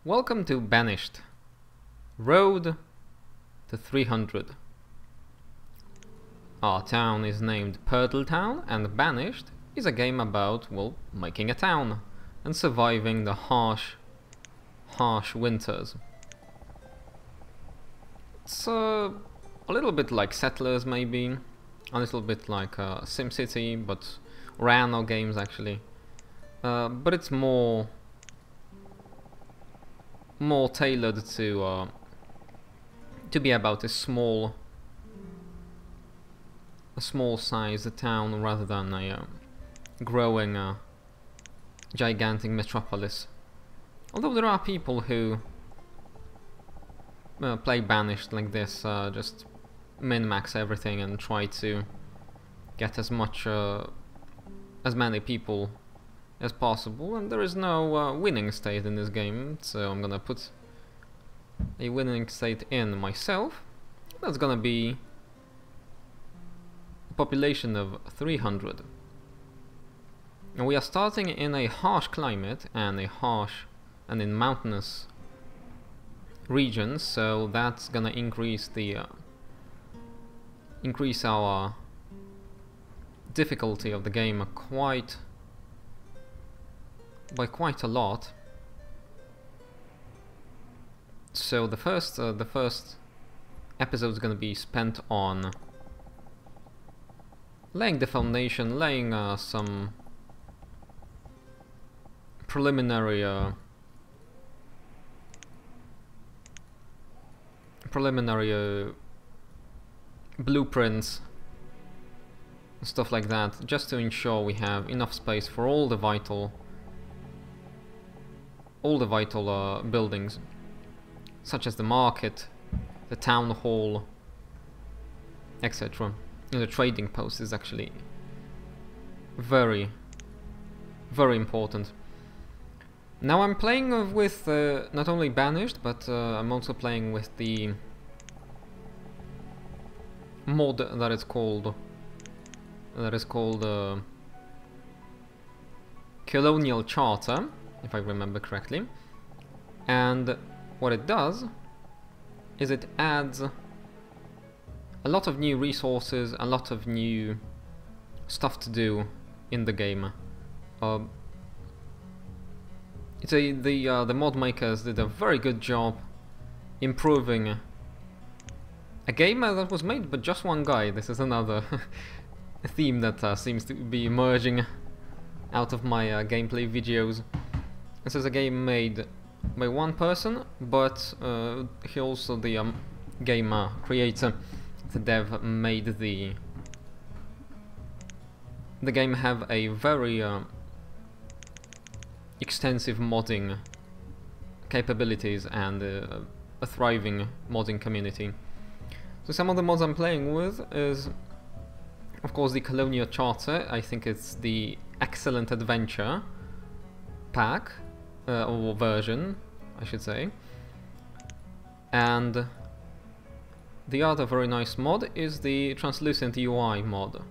Welcome to Banished. Road to 300. Our town is named Pirtletown, and Banished is a game about, well, making a town and surviving the harsh winters. It's a little bit like Settlers, maybe, a little bit like SimCity, but or Anno games actually, but it's more tailored to be about a small sized town rather than a growing gigantic metropolis. Although there are people who play Banished like this, just min-max everything and try to get as many people as possible, and there is no winning state in this game, so I'm gonna put a winning state in myself. That's gonna be a population of 300. And we are starting in a harsh climate and in mountainous regions, so that's gonna increase our difficulty of the game by quite a lot. So the first episode is going to be spent on laying the foundation, laying some preliminary blueprints, stuff like that, just to ensure we have enough space for all the vital buildings, such as the market, the town hall, etc. And the trading post is actually very, very important. Now I'm playing with not only Banished, but I'm also playing with the mod that is called Colonial Charter, if I remember correctly. And what it does is it adds a lot of new resources, a lot of new stuff to do in the game. The mod makers did a very good job improving a game that was made by just one guy. This is another theme that seems to be emerging out of my gameplay videos. This is a game made by one person, but he also, the game creator, the dev, made the game have a very extensive modding capabilities and a thriving modding community. So some of the mods I'm playing with is, of course, the Colonial Charter. I think it's the Excellent Adventure pack, or version, I should say. And the other very nice mod is the Translucent UI mod,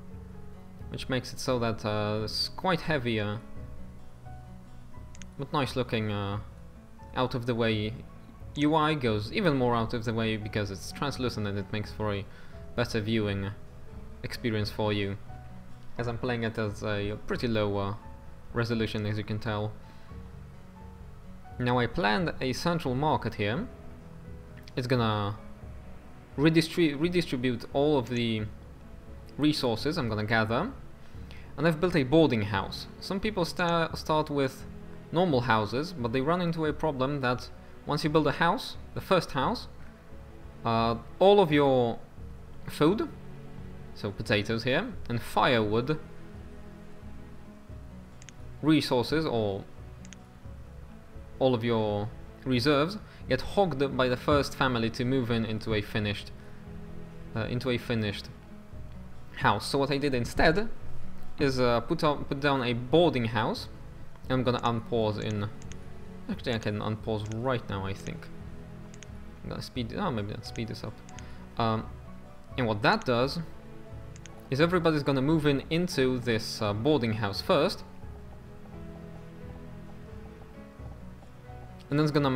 which makes it so that it's quite heavier, but nice looking, out of the way UI goes even more out of the way because it's translucent, and it makes for a better viewing experience for you, as I'm playing it as a pretty low resolution, as you can tell. Now I planned a central market here. It's gonna redistribute all of the resources I'm gonna gather, and I've built a boarding house. Some people start with normal houses, but they run into a problem that once you build a house, the first house, all of your food, so potatoes here, and firewood resources, or all of your reserves, get hogged by the first family to move into a finished house. So what I did instead is put down a boarding house. I'm gonna unpause in. Actually, I can unpause right now, I think. I'm gonna maybe not speed this up. And what that does is everybody's gonna move into this boarding house first, and that's gonna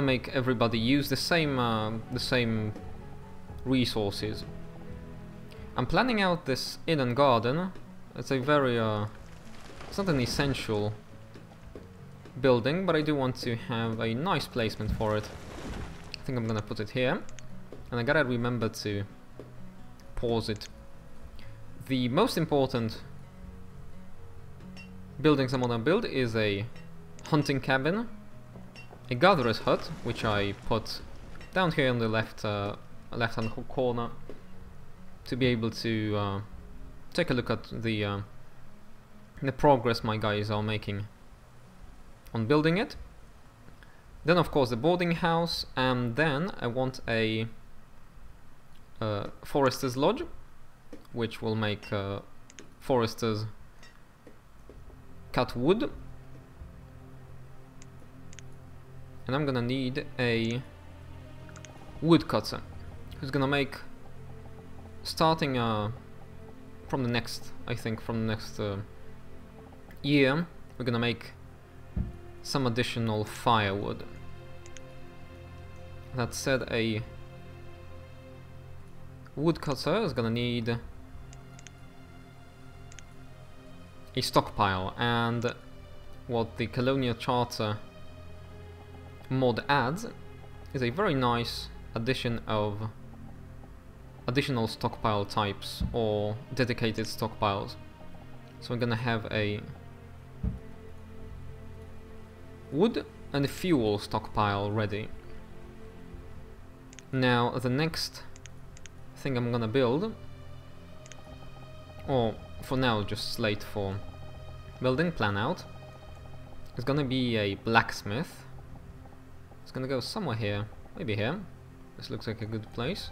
make everybody use the same resources. I'm planning out this inn and garden. It's a very it's not an essential building, but I do want to have a nice placement for it. I think I'm gonna put it here, and I gotta remember to pause it. The most important buildings I'm gonna build is a hunting cabin, a gatherer's hut, which I put down here in the left-hand corner to be able to take a look at the progress my guys are making on building it. Then of course the boarding house, and then I want a forester's lodge, which will make foresters cut wood, and I'm gonna need a woodcutter who's gonna make, starting from the next, I think from the next year, we're gonna make some additional firewood. That said, a woodcutter is gonna need a stockpile, and what the Colonial Charter mod adds is a very nice addition of additional stockpile types or dedicated stockpiles. So we're gonna have a wood and fuel stockpile ready. Now the next thing I'm gonna build, or for now just slate for building, plan out, is gonna be a blacksmith. It's gonna go somewhere here, maybe here. This looks like a good place.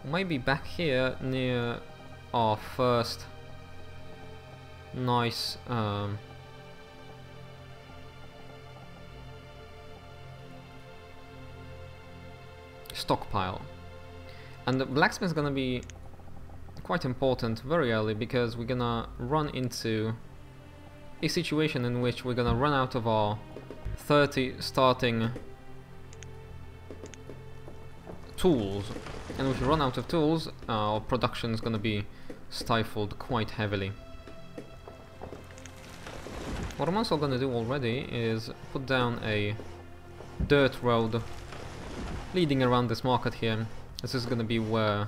Or maybe back here near our first nice stockpile. And the blacksmith is gonna be quite important very early, because we're gonna run into a situation in which we're gonna run out of our 30 starting tools, and if we run out of tools, our production is gonna be stifled quite heavily. What I'm also gonna do already is put down a dirt road leading around this market here. This is gonna be where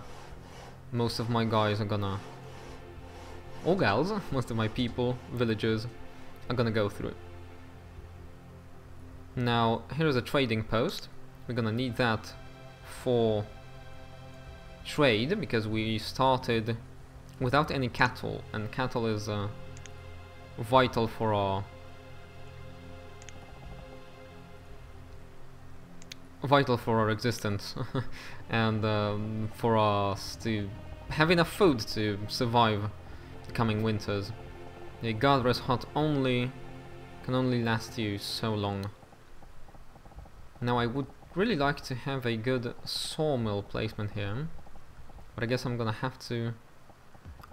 most of my guys are gonna, or gals, most of my people, villagers, are gonna go through. Now, here is a trading post. We're gonna need that for trade, because we started without any cattle, and cattle is vital for our existence and for us to have enough food to survive the coming winters. A gatherer's hut can only last you so long. Now I would really like to have a good sawmill placement here, but I guess I'm gonna have to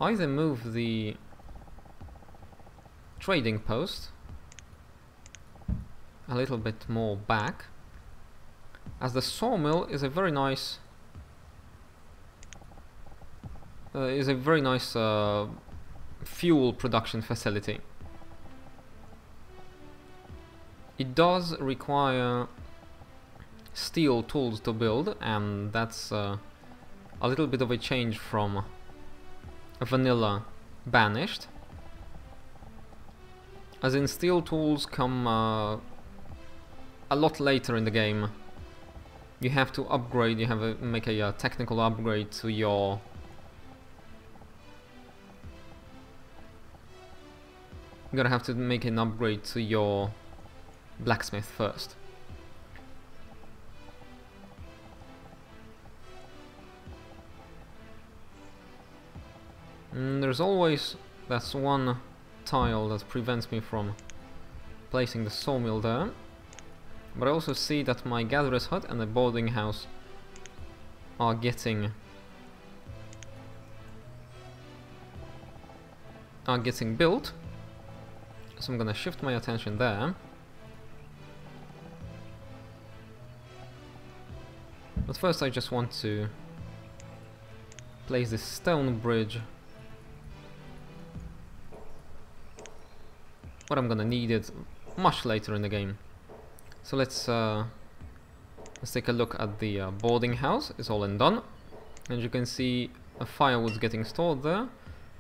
either move the trading post a little bit more back, as the sawmill is a very nice fuel production facility. It does require steel tools to build, and that's a little bit of a change from vanilla Banished, as in steel tools come a lot later in the game. You have to upgrade, you have to make a technical upgrade to your you're gonna have to make an upgrade to your blacksmith first. There's always that's one tile that prevents me from placing the sawmill there, but I also see that my gatherer's hut and the boarding house are getting built, So I'm gonna shift my attention there. But first I just want to place this stone bridge. But I'm gonna need it much later in the game. So let's take a look at the boarding house. It's all and done. And you can see a firewood's getting stored there,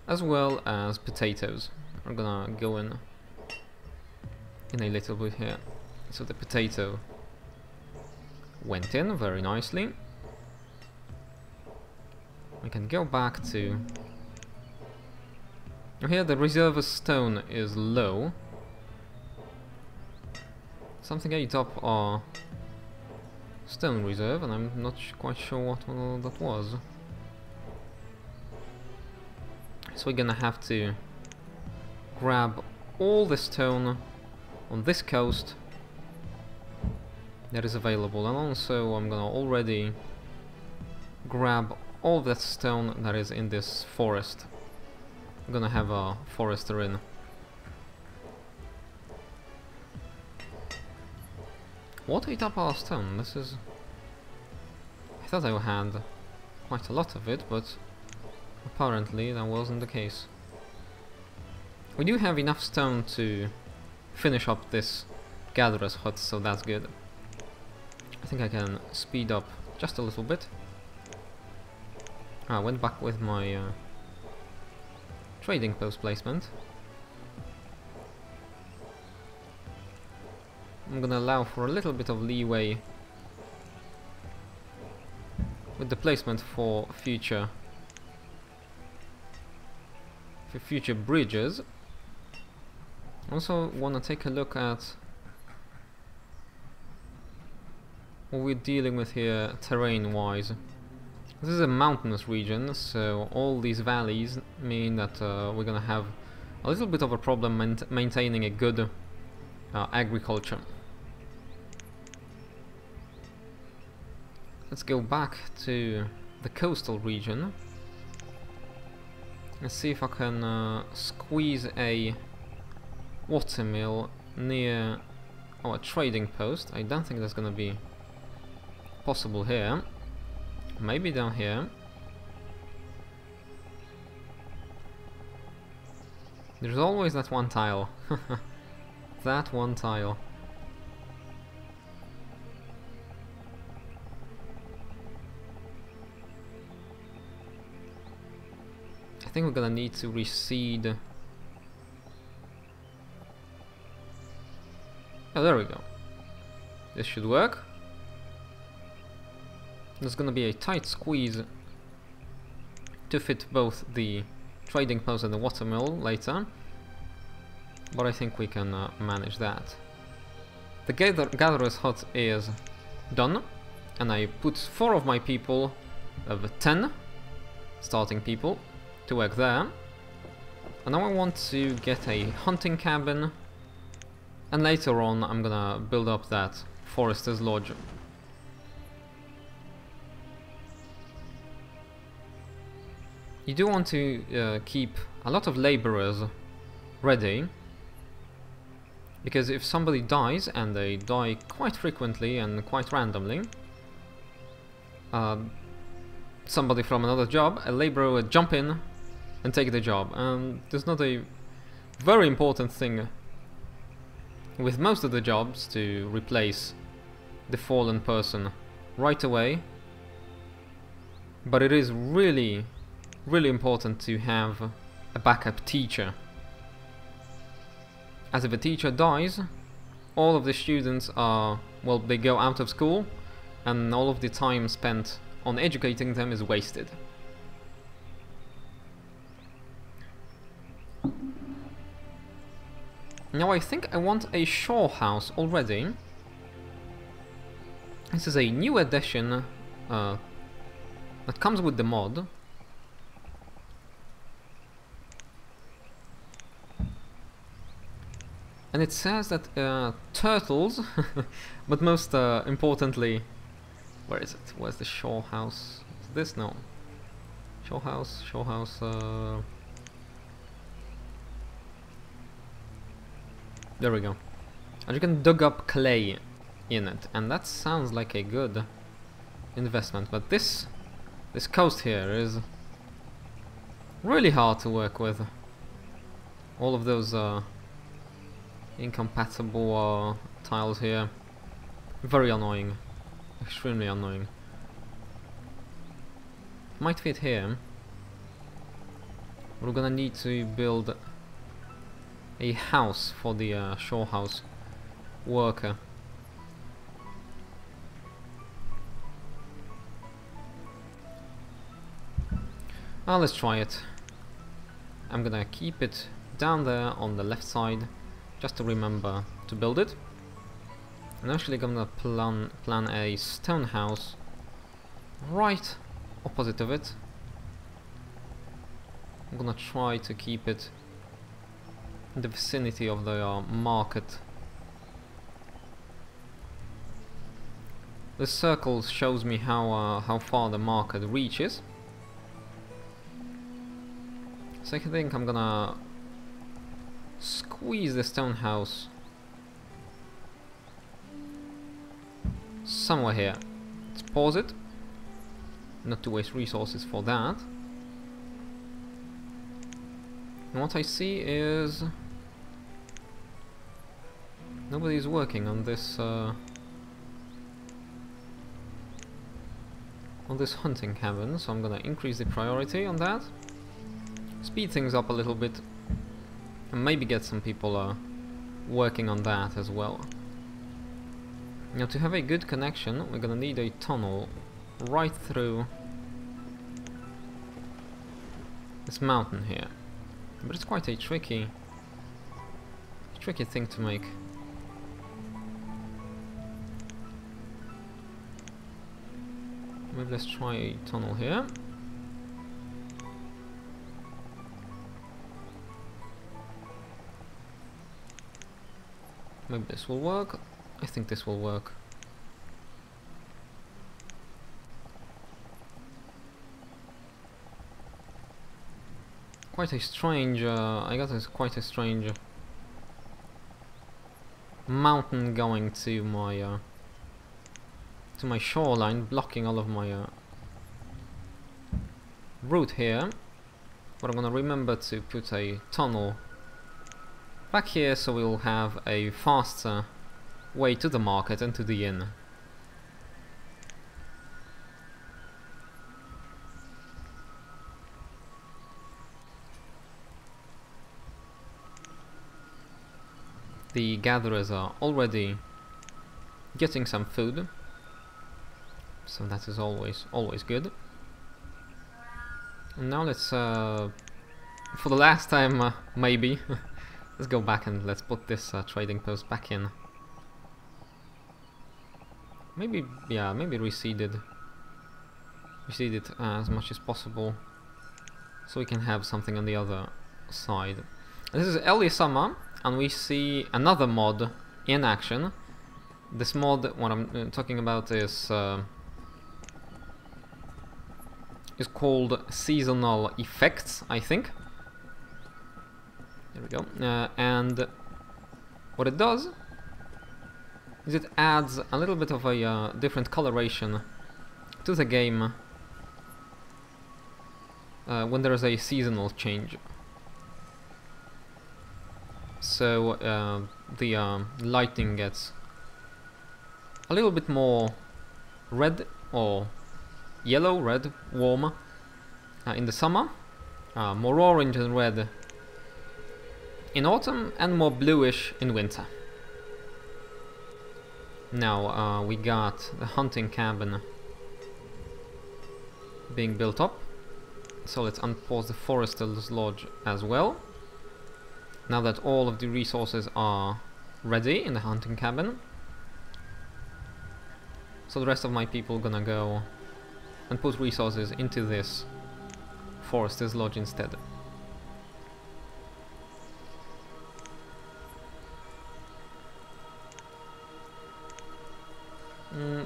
as well as potatoes. I'm gonna go in a little bit here. So the potato went in very nicely. We can go back to... Here the reserve stone is low. Something ate up our stone reserve, and I'm not quite sure what that was. So we're gonna have to grab all the stone on this coast that is available, and also I'm gonna already grab all that stone that is in this forest. I'm gonna have a forester in. What ate up our stone? This is... I thought I had quite a lot of it, but apparently that wasn't the case. We do have enough stone to finish up this gatherer's hut, so that's good. I think I can speed up just a little bit. I went back with my trading post placement. I'm gonna allow for a little bit of leeway with the placement for future bridges. Also want to take a look at what we're dealing with here terrain wise. This is a mountainous region, so all these valleys mean that we're gonna have a little bit of a problem maintaining a good agriculture. Let's go back to the coastal region. Let's see if I can squeeze a watermill near our trading post. I don't think that's gonna be possible here. Maybe down here. There's always that one tile. That one tile. I think we're gonna need to reseed. Oh, there we go. This should work. There's gonna be a tight squeeze to fit both the trading post and the watermill later, but I think we can manage that. The gatherer's hut is done, and I put 4 of my people, of 10 starting people, to work there. And now I want to get a hunting cabin, and later on I'm gonna build up that forester's lodge. You do want to keep a lot of laborers ready, because if somebody dies, and they die quite frequently and quite randomly, somebody from another job, a laborer would jump in and take the job. And there's not a very important thing with most of the jobs to replace the fallen person right away, but it is really important to have a backup teacher, as if a teacher dies, all of the students are, well, they go out of school, and all of the time spent on educating them is wasted. Now I think I want a shore house already. This is a new addition that comes with the mod. And it says that turtles, but most importantly, where is it? Where's the shore house? Is this? No. Shore house, There we go. And you can dig up clay in it, and that sounds like a good investment. But this coast here is really hard to work with. All of those incompatible tiles here. Very annoying. Extremely annoying. Might fit here. We're gonna need to build a house for the shore house worker. Let's try it. I'm gonna keep it down there on the left side, just to remember to build it. I'm actually gonna plan a stone house right opposite of it. I'm gonna try to keep it in the vicinity of the market. The circle shows me how far the market reaches. So I think I'm gonna squeeze the stone house somewhere here. Let's pause it, not to waste resources for that. And what I see is nobody's working on this hunting cabin, so I'm gonna increase the priority on that. Speed things up a little bit, and maybe get some people working on that as well. Now, to have a good connection, we're gonna need a tunnel right through this mountain here. But it's quite a tricky thing to make. Maybe let's try a tunnel here. Maybe this will work. I think this will work. Quite a strange, I got quite a strange mountain going to my shoreline, blocking all of my route here. But I'm gonna remember to put a tunnel back here, so we'll have a faster way to the market and to the inn. The gatherers are already getting some food, so that is always good. And now let's, for the last time maybe, let's go back and let's put this trading post back in. Maybe, yeah, maybe reseed it as much as possible, so we can have something on the other side. This is early summer, and we see another mod in action. This mod, what I'm talking about, is called Seasonal Effects, I think. There we go. And what it does is it adds a little bit of a different coloration to the game when there is a seasonal change. So the lighting gets a little bit more red or yellow, red, warm in the summer, more orange and red in autumn, and more bluish in winter. Now we got the hunting cabin being built up, so let's unpause the forester's lodge as well. Now that all of the resources are ready in the hunting cabin, so the rest of my people gonna go and put resources into this forester's lodge instead.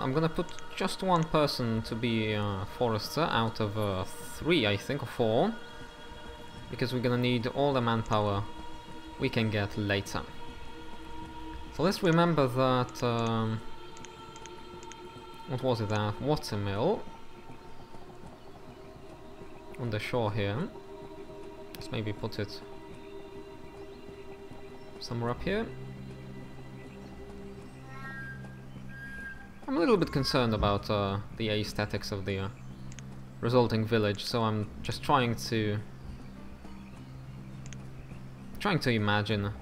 I'm gonna put just one person to be forester out of 3, I think, or 4, because we're gonna need all the manpower we can get later. So let's remember that, what was it, that watermill on the shore here. Let's maybe put it somewhere up here. I'm a little bit concerned about the aesthetics of the resulting village, so I'm just trying to imagine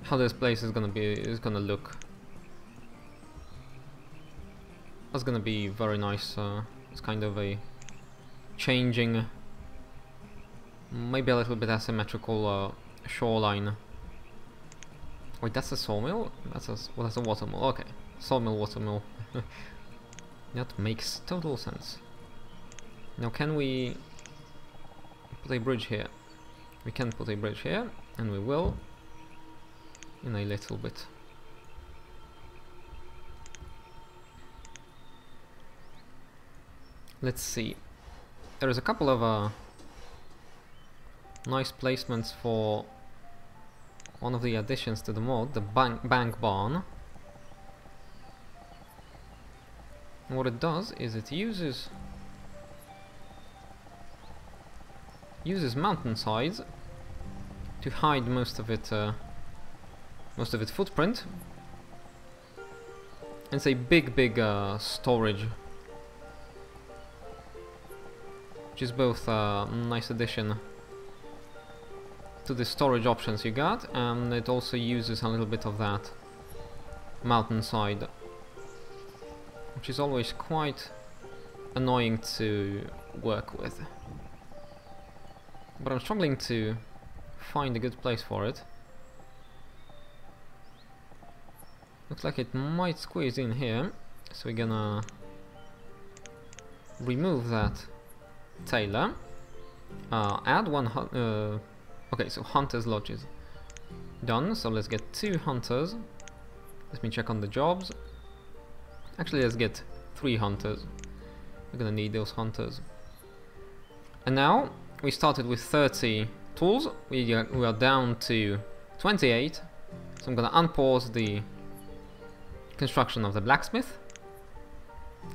how this place is gonna look. That's gonna be very nice. It's kind of a changing, maybe a little bit asymmetrical shoreline. Wait, that's a sawmill? That's a watermill. Okay, sawmill, watermill. That makes total sense. Now, can we put a bridge here? We can put a bridge here, and we will in a little bit. Let's see. There is a couple of nice placements for one of the additions to the mod, the bank barn. And what it does is it uses mountainsides to hide most of its footprint. And it's a big storage, which is both a nice addition to the storage options you got, and it also uses a little bit of that mountainside, which is always quite annoying to work with. But I'm struggling to find a good place for it. Looks like it might squeeze in here, so we're gonna remove that tailor. Add one. Okay, so hunters' lodges done. So let's get 2 hunters. Let me check on the jobs. Actually, let's get 3 hunters. We're gonna need those hunters. And now we started with 30 tools. We are down to 28. So I'm gonna unpause the construction of the blacksmith,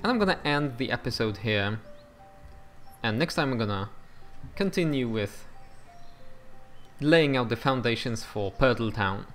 and I'm gonna end the episode here. And next time I'm gonna continue with laying out the foundations for Pirtletown.